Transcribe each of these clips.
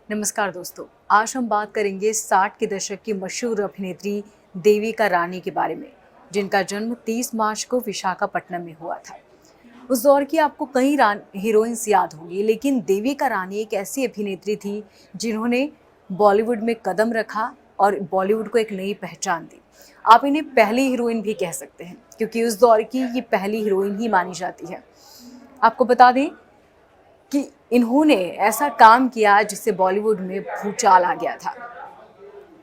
नमस्कार दोस्तों, आज हम बात करेंगे 60 के दशक की मशहूर अभिनेत्री देविका रानी के बारे में, जिनका जन्म 30 मार्च को विशाखापट्टनम में हुआ था। उस दौर की आपको कई हीरोइंस याद होंगी, लेकिन देविका रानी एक ऐसी अभिनेत्री थी जिन्होंने बॉलीवुड में कदम रखा और बॉलीवुड को एक नई पहचान दी। आप इन्हें पहली हीरोइन भी कह सकते हैं, क्योंकि उस दौर की ये पहली हीरोइन ही मानी जाती है। आपको बता दें कि इन्होंने ऐसा काम किया जिससे बॉलीवुड में भूचाल आ गया था।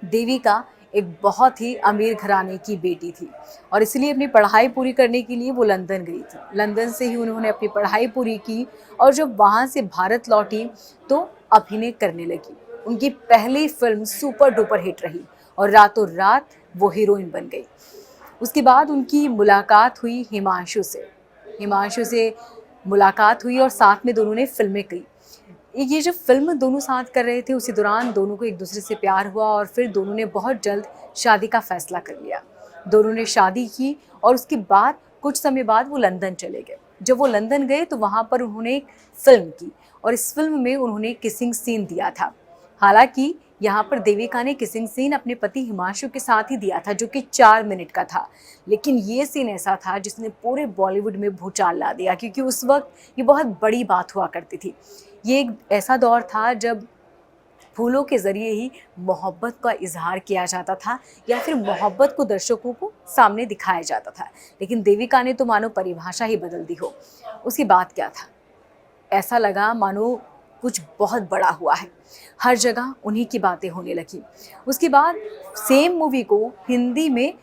देविका एक बहुत ही अमीर घराने की बेटी थी और इसलिए अपनी पढ़ाई पूरी करने के लिए वो लंदन गई थी। लंदन से ही उन्होंने अपनी पढ़ाई पूरी की और जब वहाँ से भारत लौटी तो अभिनय करने लगी। उनकी पहली फिल्म सुपर डुपर हिट रही और रातों रात वो हीरोइन बन गई। उसके बाद उनकी मुलाकात हुई हिमांशु से मुलाकात हुई और साथ में दोनों ने फिल्में की। ये जो फिल्म दोनों साथ कर रहे थे, उसी दौरान दोनों को एक दूसरे से प्यार हुआ और फिर दोनों ने बहुत जल्द शादी का फैसला कर लिया। दोनों ने शादी की और उसके बाद कुछ समय बाद वो लंदन चले गए। जब वो लंदन गए तो वहाँ पर उन्होंने एक फिल्म की और इस फिल्म में उन्होंने किसिंग सीन दिया था। हालांकि यहाँ पर देविका ने किसिंग सीन अपने पति हिमांशु के साथ ही दिया था, जो कि 4 मिनट का था, लेकिन ये सीन ऐसा था जिसने पूरे बॉलीवुड में भूचाल ला दिया, क्योंकि उस वक्त ये बहुत बड़ी बात हुआ करती थी। ये एक ऐसा दौर था जब फूलों के ज़रिए ही मोहब्बत का इजहार किया जाता था या फिर मोहब्बत को दर्शकों को सामने दिखाया जाता था, लेकिन देविका ने तो मानो परिभाषा ही बदल दी हो। उसकी बात क्या था, ऐसा लगा मानो कुछ बहुत बड़ा हुआ है। हर जगह उन्हीं की बातें होने लगी। उसके बाद सेम मूवी को हिंदी में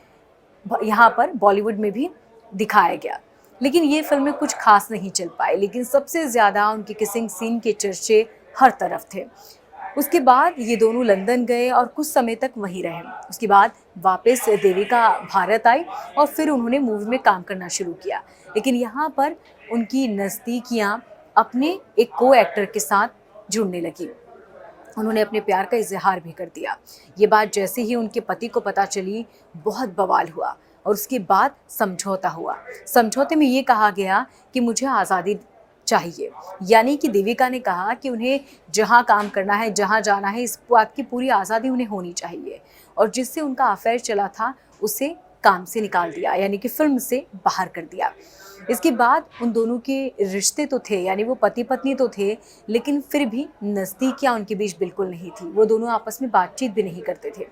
यहाँ पर बॉलीवुड में भी दिखाया गया, लेकिन ये फिल्में कुछ खास नहीं चल पाई। लेकिन सबसे ज़्यादा उनके किसिंग सीन के चर्चे हर तरफ थे। उसके बाद ये दोनों लंदन गए और कुछ समय तक वहीं रहे। उसके बाद वापस देविका भारत आई और फिर उन्होंने मूवी में काम करना शुरू किया, लेकिन यहाँ पर उनकी नज़दीकियाँ अपने एक को एक्टर के साथ जुड़ने लगी। उन्होंने अपने प्यार का इजहार भी कर दिया। ये बात जैसे ही उनके पति को पता चली, बहुत बवाल हुआ और उसके बाद समझौता हुआ। समझौते में ये कहा गया कि मुझे आज़ादी चाहिए, यानी कि देविका ने कहा कि उन्हें जहाँ काम करना है, जहाँ जाना है, इस बात की पूरी आज़ादी उन्हें होनी चाहिए। और जिससे उनका अफेयर चला था उसे काम से निकाल दिया, यानी कि फिल्म से बाहर कर दिया। इसके बाद उन दोनों के रिश्ते तो थे, यानी वो पति पत्नी तो थे, लेकिन फिर भी नज़दीकियाँ उनके बीच बिल्कुल नहीं थी। वो दोनों आपस में बातचीत भी नहीं करते थे।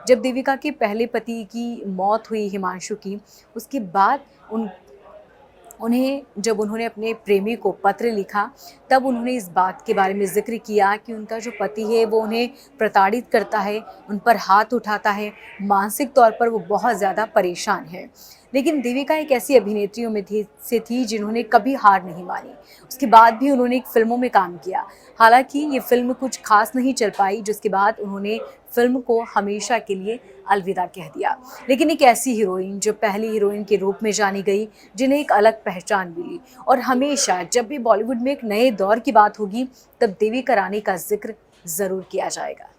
जब देविका के पहले पति की मौत हुई हिमांशु की, उसके बाद जब उन्होंने अपने प्रेमी को पत्र लिखा, तब उन्होंने इस बात के बारे में ज़िक्र किया कि उनका जो पति है वो उन्हें प्रताड़ित करता है, उन पर हाथ उठाता है, मानसिक तौर पर वो बहुत ज़्यादा परेशान है। लेकिन देविका एक ऐसी अभिनेत्रियों में थी जिन्होंने कभी हार नहीं मानी। उसके बाद भी उन्होंने फिल्मों में काम किया। हालांकि ये फिल्म कुछ खास नहीं चल पाई, जिसके बाद उन्होंने फिल्म को हमेशा के लिए अलविदा कह दिया। लेकिन एक ऐसी हीरोइन जो पहली हीरोइन के रूप में जानी गई, जिन्हें एक अलग पहचान मिली, और हमेशा जब भी बॉलीवुड में एक नए दौर की बात होगी तब देविका रानी का जिक्र ज़रूर किया जाएगा।